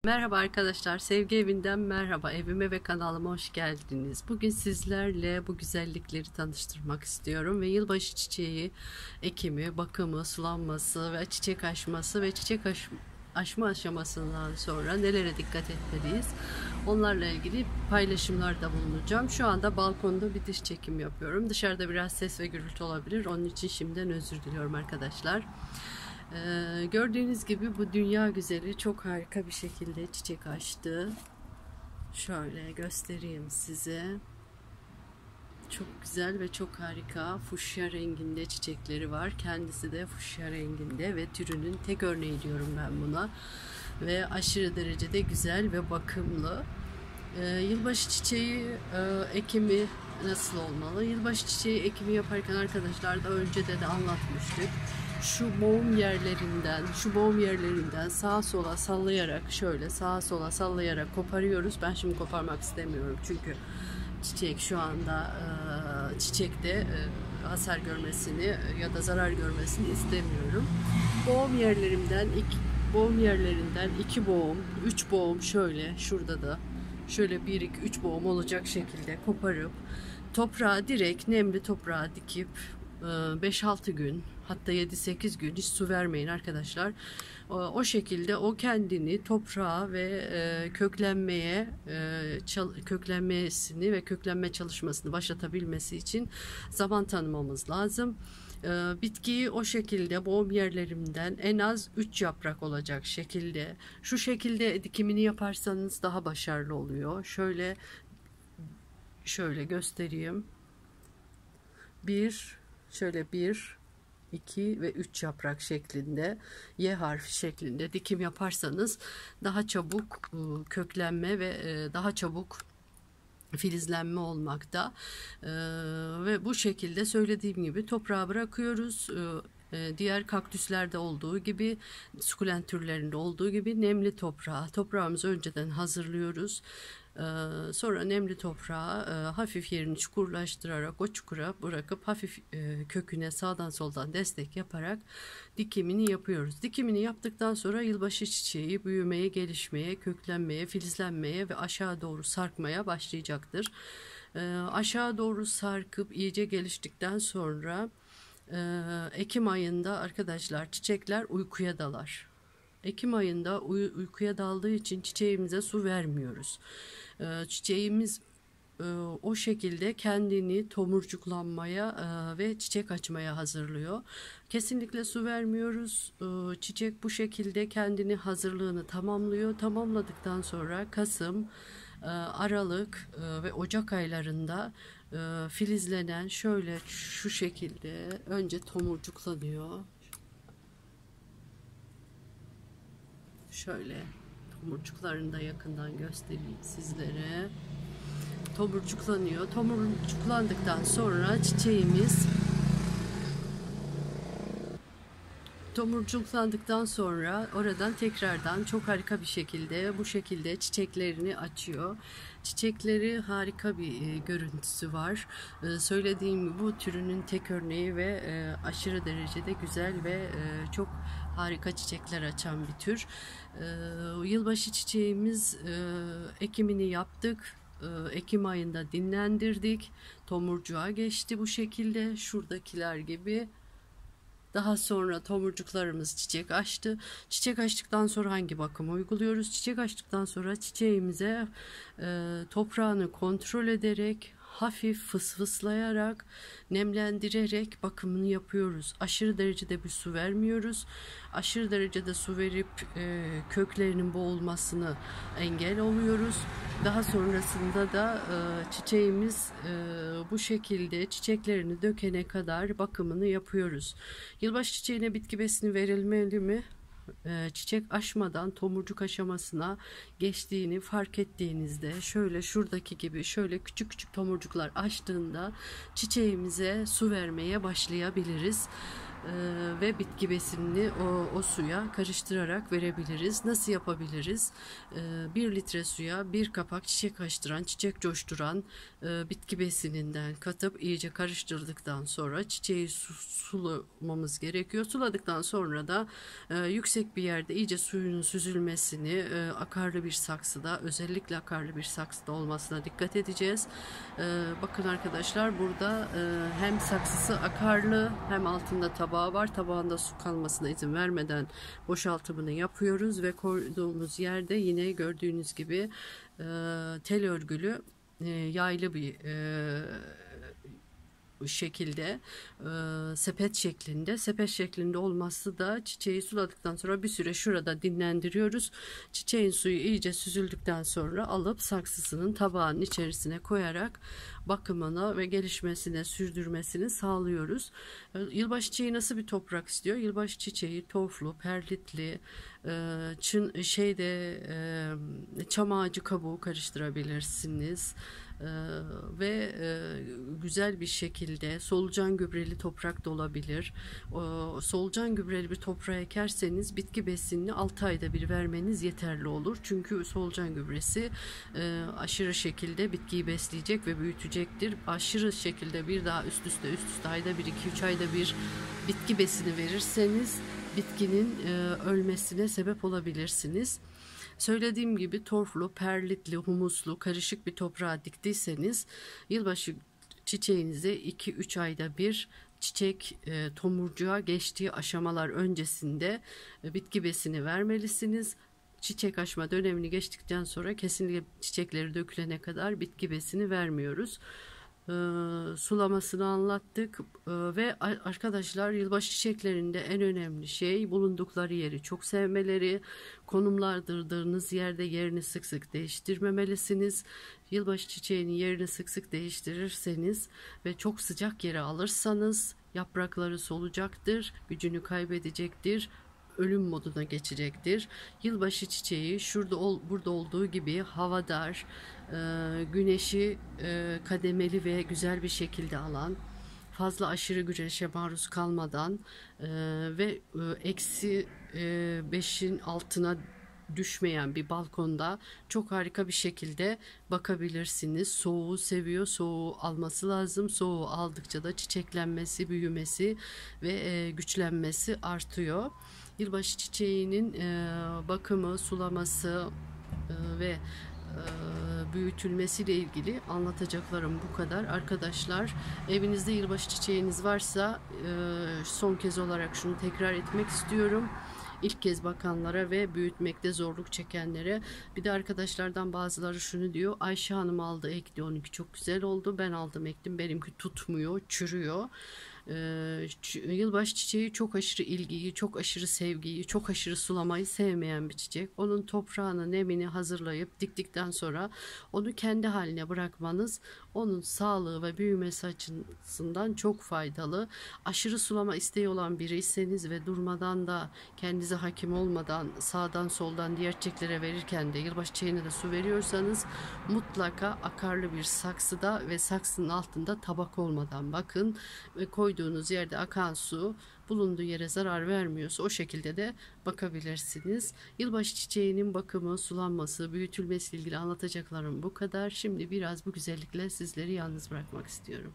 Merhaba arkadaşlar, Sevgi Evi'nden merhaba. Evime ve kanalıma hoş geldiniz. Bugün sizlerle bu güzellikleri tanıştırmak istiyorum ve yılbaşı çiçeği ekimi, bakımı, sulanması ve çiçek açması ve açma aşamasından sonra nelere dikkat etmeliyiz? Onlarla ilgili paylaşımlarda bulunacağım. Şu anda balkonda bir dış çekim yapıyorum. Dışarıda biraz ses ve gürültü olabilir. Onun için şimdiden özür diliyorum arkadaşlar. Gördüğünüz gibi bu dünya güzeli çok harika bir şekilde çiçek açtı. Şöyle göstereyim size. Çok güzel ve çok harika fuşya renginde çiçekleri var. Kendisi de fuşya renginde ve türünün tek örneği diyorum ben buna. Ve aşırı derecede güzel ve bakımlı. Yılbaşı çiçeği ekimi nasıl olmalı? Yılbaşı çiçeği ekimi yaparken arkadaşlar da önceden de anlatmıştık. Şu boğum yerlerinden sağa sola sallayarak, şöyle sağa sola sallayarak koparıyoruz. Ben şimdi koparmak istemiyorum çünkü çiçek şu anda çiçekte hasar görmesini ya da zarar görmesini istemiyorum. Boğum yerlerinden iki boğum, üç boğum, şöyle şurada da şöyle 1 2 3 boğum olacak şekilde koparıp toprağa, direkt nemli toprağa dikip 5-6 gün, hatta 7-8 gün hiç su vermeyin arkadaşlar. O şekilde o kendini toprağa ve köklenmesini ve köklenme çalışmasını başlatabilmesi için zaman tanımamız lazım. Bitkiyi o şekilde boğum yerlerimden en az 3 yaprak olacak şekilde, şu şekilde dikimini yaparsanız daha başarılı oluyor. Şöyle göstereyim. Şöyle 1, 2 ve 3 yaprak şeklinde, Y harfi şeklinde dikim yaparsanız daha çabuk köklenme ve daha çabuk filizlenme olmakta. Ve bu şekilde söylediğim gibi toprağa bırakıyoruz. Diğer kaktüslerde olduğu gibi, sukulent türlerinde olduğu gibi nemli toprağımızı önceden hazırlıyoruz. Sonra nemli toprağı hafif yerini çukurlaştırarak o çukura bırakıp hafif köküne sağdan soldan destek yaparak dikimini yapıyoruz. Dikimini yaptıktan sonra yılbaşı çiçeği büyümeye, gelişmeye, köklenmeye, filizlenmeye ve aşağı doğru sarkmaya başlayacaktır. Aşağı doğru sarkıp iyice geliştikten sonra Ekim ayında arkadaşlar çiçekler uykuya dalar. Ekim ayında uykuya daldığı için çiçeğimize su vermiyoruz. Çiçeğimiz o şekilde kendini tomurcuklanmaya ve çiçek açmaya hazırlıyor. Kesinlikle su vermiyoruz. Çiçek bu şekilde kendini hazırlığını tamamlıyor. Tamamladıktan sonra Kasım, Aralık ve Ocak aylarında filizlenen, şöyle şu şekilde önce tomurcuklanıyor. Şöyle tomurcuklarını da yakından göstereyim sizlere. Tomurcuklanıyor. Tomurcuklandıktan sonra oradan tekrardan çok harika bir şekilde bu şekilde çiçeklerini açıyor. Çiçekleri harika bir görüntüsü var. Söylediğim gibi bu türünün tek örneği ve aşırı derecede güzel ve çok harika çiçekler açan bir tür. Yılbaşı çiçeğimiz ekimini yaptık. Ekim ayında dinlendirdik. Tomurcuğa geçti bu şekilde. Şuradakiler gibi. Daha sonra tomurcuklarımız çiçek açtı. Çiçek açtıktan sonra hangi bakımı uyguluyoruz? Çiçek açtıktan sonra çiçeğimize toprağını kontrol ederek, hafif fısfıslayarak, nemlendirerek bakımını yapıyoruz. Aşırı derecede bir su vermiyoruz. Aşırı derecede su verip köklerinin boğulmasını engel oluyoruz. Daha sonrasında da çiçeğimiz bu şekilde çiçeklerini dökene kadar bakımını yapıyoruz. Yılbaşı çiçeğine bitki besini verilmeli mi? Çiçek açmadan tomurcuk aşamasına geçtiğini fark ettiğinizde, şöyle şuradaki gibi şöyle küçük küçük tomurcuklar açtığında çiçeğimize su vermeye başlayabiliriz. ve bitki besinini o suya karıştırarak verebiliriz. Nasıl yapabiliriz? 1 litre suya 1 kapak çiçek açtıran, çiçek coşturan bitki besininden katıp iyice karıştırdıktan sonra çiçeği sulamamız gerekiyor. Suladıktan sonra da yüksek bir yerde iyice suyunun süzülmesini, akarlı bir saksıda, özellikle akarlı bir saksıda olmasına dikkat edeceğiz. Bakın arkadaşlar, burada hem saksısı akarlı hem altında tabağı var. Tabağında su kalmasına izin vermeden boşaltımını yapıyoruz ve koyduğumuz yerde yine gördüğünüz gibi tel örgülü yaylı bir şekilde sepet şeklinde olması da çiçeği suladıktan sonra bir süre şurada dinlendiriyoruz. Çiçeğin suyu iyice süzüldükten sonra alıp saksısının tabağının içerisine koyarak bakımına ve gelişmesine, sürdürmesini sağlıyoruz. Yılbaşı çiçeği nasıl bir toprak istiyor? Yılbaşı çiçeği torflu, perlitli, çam ağacı kabuğu karıştırabilirsiniz. Ve güzel bir şekilde solucan gübreli toprak da olabilir. Solucan gübreli bir toprağa ekerseniz bitki besinini 6 ayda bir vermeniz yeterli olur. Çünkü solucan gübresi aşırı şekilde bitkiyi besleyecek ve büyütecektir. Aşırı şekilde bir daha üst üste ayda bir, 2-3 ayda bir bitki besini verirseniz bitkinin ölmesine sebep olabilirsiniz. Söylediğim gibi torflu, perlitli, humuslu, karışık bir toprağa diktiyseniz yılbaşı çiçeğinize 2-3 ayda bir çiçek tomurcuğa geçtiği aşamalar öncesinde bitki besini vermelisiniz. Çiçek açma dönemini geçtikten sonra kesinlikle çiçekleri dökülene kadar bitki besini vermiyoruz. Sulamasını anlattık ve arkadaşlar, yılbaşı çiçeklerinde en önemli şey bulundukları yeri çok sevmeleri. Konumlandırdığınız yerde yerini sık sık değiştirmemelisiniz. Yılbaşı çiçeğinin yerini sık sık değiştirirseniz ve çok sıcak yere alırsanız yaprakları solacaktır, gücünü kaybedecektir, ölüm moduna geçecektir. Yılbaşı çiçeği burada olduğu gibi havadar, güneşi kademeli ve güzel bir şekilde alan, fazla aşırı güneşe maruz kalmadan ve -5'in altına düşmeyen bir balkonda çok harika bir şekilde bakabilirsiniz. Soğuğu seviyor, soğuğu alması lazım. Soğuğu aldıkça da çiçeklenmesi, büyümesi ve güçlenmesi artıyor. Yılbaşı çiçeğinin bakımı, sulaması ve büyütülmesiyle ilgili anlatacaklarım bu kadar. Arkadaşlar, evinizde yılbaşı çiçeğiniz varsa son kez olarak şunu tekrar etmek istiyorum. İlk kez bakanlara ve büyütmekte zorluk çekenlere. Bir de arkadaşlardan bazıları şunu diyor: Ayşe Hanım aldı ekti, onunki çok güzel oldu, ben aldım ektim, benimki tutmuyor, çürüyor. Yılbaşı çiçeği çok aşırı ilgiyi, çok aşırı sevgiyi, çok aşırı sulamayı sevmeyen bir çiçek. Onun toprağını, nemini hazırlayıp diktikten sonra onu kendi haline bırakmanız onun sağlığı ve büyümesi açısından çok faydalı. Aşırı sulama isteği olan biriyseniz ve durmadan da kendinize hakim olmadan sağdan soldan diğer çiçeklere verirken de yılbaşı çiçeğine de su veriyorsanız mutlaka akarlı bir saksıda ve saksının altında tabak olmadan bakın ve koyduğunuz yerde akan su bulunduğu yere zarar vermiyorsa o şekilde de bakabilirsiniz. Yılbaşı çiçeğinin bakımı, sulanması, büyütülmesiyle ilgili anlatacaklarım bu kadar. Şimdi biraz bu güzellikle sizleri yalnız bırakmak istiyorum.